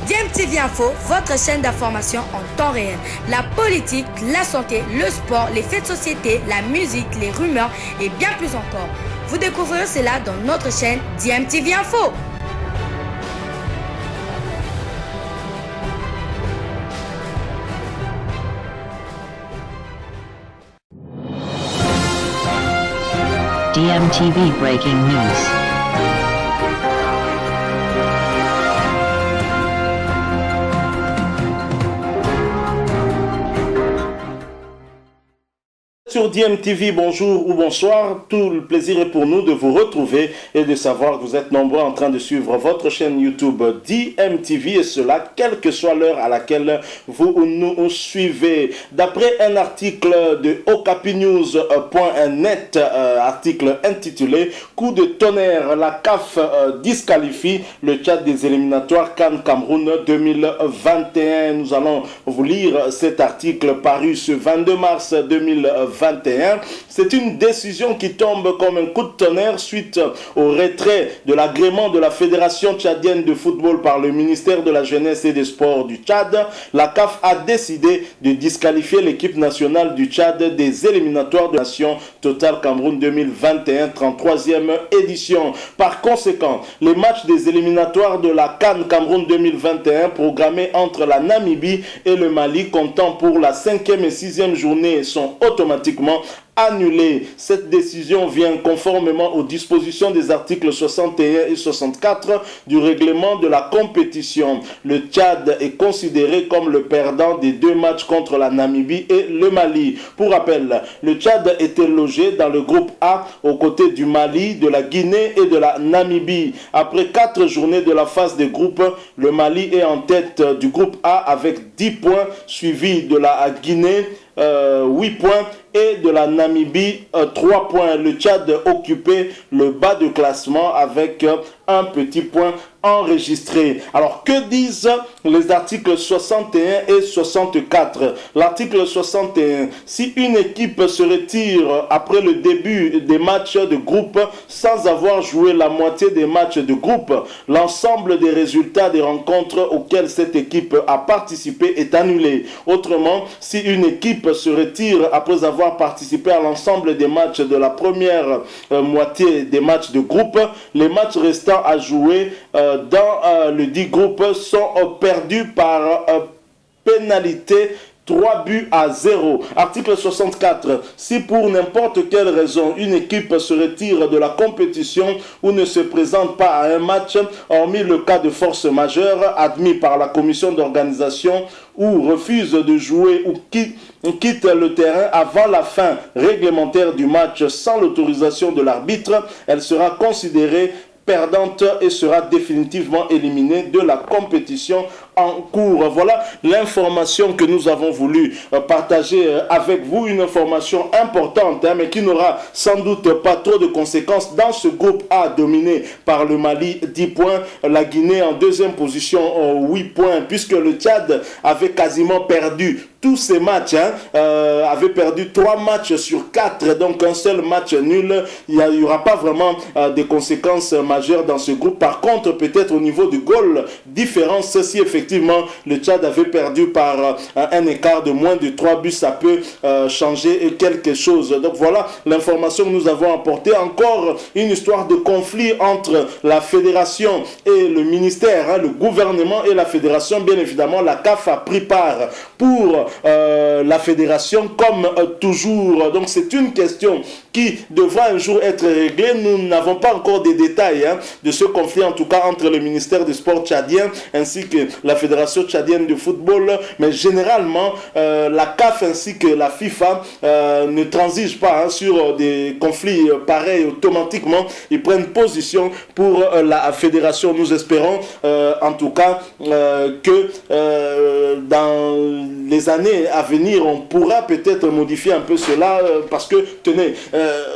DMTV Info, votre chaîne d'information en temps réel. La politique, la santé, le sport, les faits de société, la musique, les rumeurs et bien plus encore. Vous découvrirez cela dans notre chaîne DMTV Info. DMTV Breaking News. Sur DMTV, bonjour ou bonsoir, tout le plaisir est pour nous de vous retrouver et de savoir que vous êtes nombreux en train de suivre votre chaîne YouTube DMTV et cela quelle que soit l'heure à laquelle vous nous suivez. D'après un article de okapinews.net, article intitulé « Coup de tonnerre, la CAF disqualifie le Tchad des éliminatoires CAN Cameroun 2021 ». Nous allons vous lire cet article paru ce 22 mars 2021. C'est une décision qui tombe comme un coup de tonnerre suite au retrait de l'agrément de la Fédération tchadienne de football par le ministère de la Jeunesse et des Sports du Tchad. La CAF a décidé de disqualifier l'équipe nationale du Tchad des éliminatoires de Nation Total Cameroun 2021, 33e édition. Par conséquent, les matchs des éliminatoires de la CAN Cameroun 2021 programmés entre la Namibie et le Mali comptant pour la 5e et 6e journée sont automatiquement annulé. Cette décision vient conformément aux dispositions des articles 61 et 64 du règlement de la compétition. Le Tchad est considéré comme le perdant des deux matchs contre la Namibie et le Mali. Pour rappel, le Tchad était logé dans le groupe A aux côtés du Mali, de la Guinée et de la Namibie. Après 4 journées de la phase des groupes, le Mali est en tête du groupe A avec 10 points, suivi de la Guinée 8 points et de la Namibie 3 points. Le Tchad occupait le bas de classement avec un petit point enregistré. Alors que disent les articles 61 et 64? L'article 61, si une équipe se retire après le début des matchs de groupe sans avoir joué la moitié des matchs de groupe, l'ensemble des résultats des rencontres auxquelles cette équipe a participé est annulé. Autrement, si une équipe se retire après avoir participé à l'ensemble des matchs de la première moitié des matchs de groupe, les matchs restants à jouer dans le dit groupe sont perdus par pénalité 3-0. Article 64. Si pour n'importe quelle raison une équipe se retire de la compétition ou ne se présente pas à un match, hormis le cas de force majeure admis par la commission d'organisation, ou refuse de jouer ou quitte le terrain avant la fin réglementaire du match sans l'autorisation de l'arbitre, elle sera considérée perdante et sera définitivement éliminée de la compétition en cours. Voilà l'information que nous avons voulu partager avec vous, une information importante, mais qui n'aura sans doute pas trop de conséquences dans ce groupe A dominé par le Mali, 10 points, la Guinée en deuxième position, 8 points, puisque le Tchad avait quasiment perdu tous ces matchs, avait perdu 3 matchs sur 4, donc un seul match nul. Il n'y aura pas vraiment des conséquences majeures dans ce groupe. Par contre, peut-être au niveau du goal différence, si effectivement le Tchad avait perdu par un écart de moins de 3 buts, ça peut changer quelque chose. Donc voilà l'information que nous avons apportée. Encore une histoire de conflit entre la fédération et le ministère, le gouvernement et la fédération. Bien évidemment, la CAF a pris part pour la fédération comme toujours. Donc c'est une question qui devra un jour être réglée. Nous n'avons pas encore des détails de ce conflit, en tout cas entre le ministère des Sports tchadien ainsi que la fédération tchadienne de football. Mais généralement, la CAF ainsi que la FIFA ne transigent pas sur des conflits pareils automatiquement. Ils prennent position pour la fédération. Nous espérons en tout cas que dans les années à venir, on pourra peut-être modifier un peu cela parce que, tenez,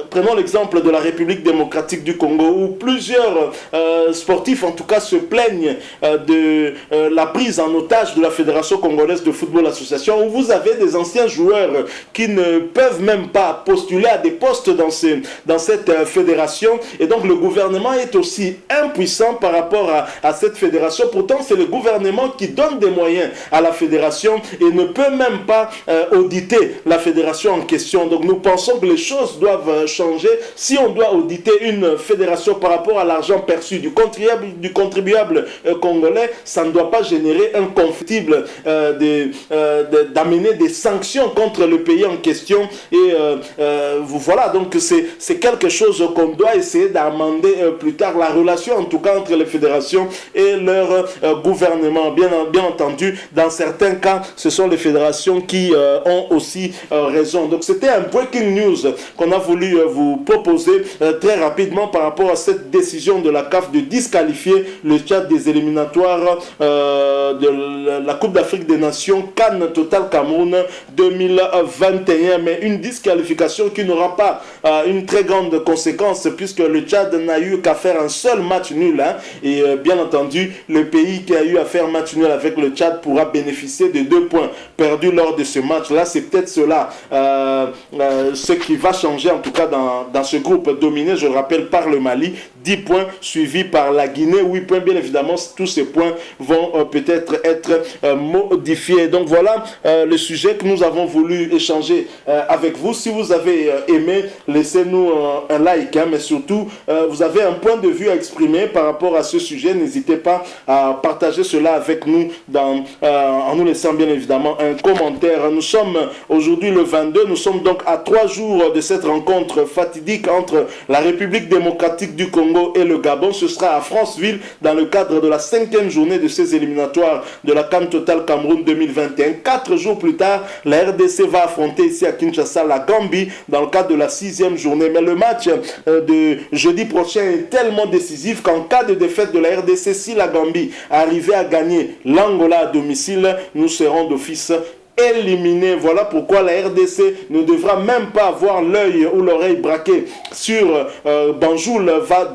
prenons l'exemple de la République démocratique du Congo, où plusieurs sportifs en tout cas se plaignent de la prise en otage de la Fédération congolaise de football association, où vous avez des anciens joueurs qui ne peuvent même pas postuler à des postes dans cette fédération, et donc le gouvernement est aussi impuissant par rapport à cette fédération. Pourtant c'est le gouvernement qui donne des moyens à la fédération et ne peut même pas auditer la fédération en question. Donc nous pensons que les choses doivent changer. Si on doit auditer une fédération par rapport à l'argent perçu du contribuable congolais, ça ne doit pas générer un combustible d'amener des sanctions contre le pays en question. Et voilà, donc c'est quelque chose qu'on doit essayer d'amender plus tard, la relation en tout cas entre les fédérations et leur gouvernement. Bien entendu, dans certains cas, ce sont les fédérations qui ont aussi raison. Donc c'était un breaking news qu'on a voulu vous proposer très rapidement par rapport à cette décision de la CAF de disqualifier le Tchad des éliminatoires de la Coupe d'Afrique des Nations CAN Total Cameroun 2021. Mais une disqualification qui n'aura pas une très grande conséquence, puisque le Tchad n'a eu qu'à faire un seul match nul. Et bien entendu, le pays qui a eu à faire match nul avec le Tchad pourra bénéficier de 2 points perdus lors de ce match-là. C'est peut-être cela ce qui va changer en tout cas dans ce groupe dominé, je le rappelle, par le Mali. 10 points suivis par la Guinée, 8 points. Bien évidemment, tous ces points vont peut-être être modifiés. Donc voilà le sujet que nous avons voulu échanger avec vous. Si vous avez aimé, laissez-nous un like, mais surtout vous avez un point de vue à exprimer par rapport à ce sujet. N'hésitez pas à partager cela avec nous en nous laissant bien évidemment un commentaire. Nous sommes aujourd'hui le 22, nous sommes donc à 3 jours de cette rencontre fatidique entre la République démocratique du Congo et le Gabon. Ce sera à Franceville dans le cadre de la 5e journée de ces éliminatoires de la CAN Total Cameroun 2021. 4 jours plus tard, la RDC va affronter ici à Kinshasa la Gambie dans le cadre de la 6e journée. Mais le match de jeudi prochain est tellement décisif qu'en cas de défaite de la RDC, si la Gambie arrivait à gagner l'Angola à domicile, nous serons d'office éliminé. Voilà pourquoi la RDC ne devra même pas avoir l'œil ou l'oreille braquée sur Banjul,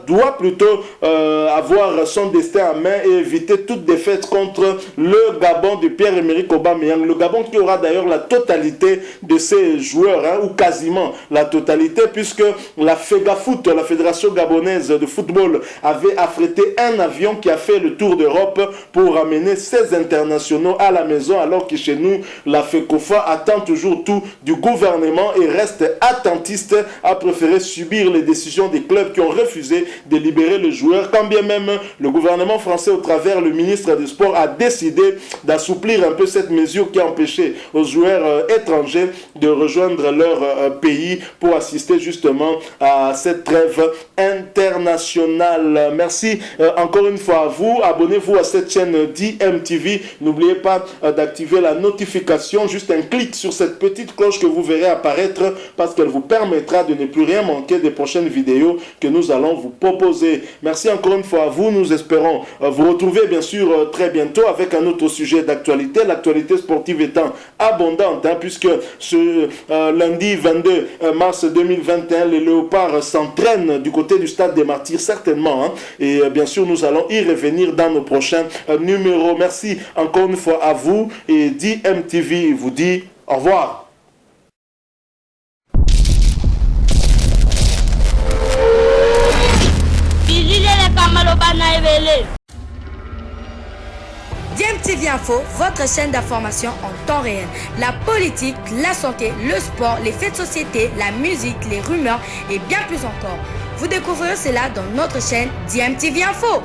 doit plutôt avoir son destin en main et éviter toute défaite contre le Gabon de Pierre-Emerick Aubameyang. Le Gabon qui aura d'ailleurs la totalité de ses joueurs, ou quasiment la totalité, puisque la FEGAFOOT, la Fédération Gabonaise de Football, avait affrété un avion qui a fait le tour d'Europe pour amener ses internationaux à la maison, alors que chez nous, la FECOFA attend toujours tout du gouvernement et reste attentiste, à préférer subir les décisions des clubs qui ont refusé de libérer le joueur, quand bien même le gouvernement français, au travers le ministre des Sports, a décidé d'assouplir un peu cette mesure qui a empêché aux joueurs étrangers de rejoindre leur pays pour assister justement à cette trêve internationale. Merci encore une fois à vous. Abonnez-vous à cette chaîne DMTV. N'oubliez pas d'activer la notification, juste un clic sur cette petite cloche que vous verrez apparaître, parce qu'elle vous permettra de ne plus rien manquer des prochaines vidéos que nous allons vous proposer. Merci encore une fois à vous. Nous espérons vous retrouver bien sûr très bientôt avec un autre sujet d'actualité, l'actualité sportive étant abondante, puisque ce lundi 22 mars 2021, les Léopards s'entraînent du côté du stade des Martyrs certainement, et bien sûr nous allons y revenir dans nos prochains numéros. Merci encore une fois à vous, et DMTV vous dit au revoir. DMTV Info, votre chaîne d'information en temps réel. La politique, la santé, le sport, les faits de société, la musique, les rumeurs et bien plus encore. Vous découvrirez cela dans notre chaîne DMTV Info.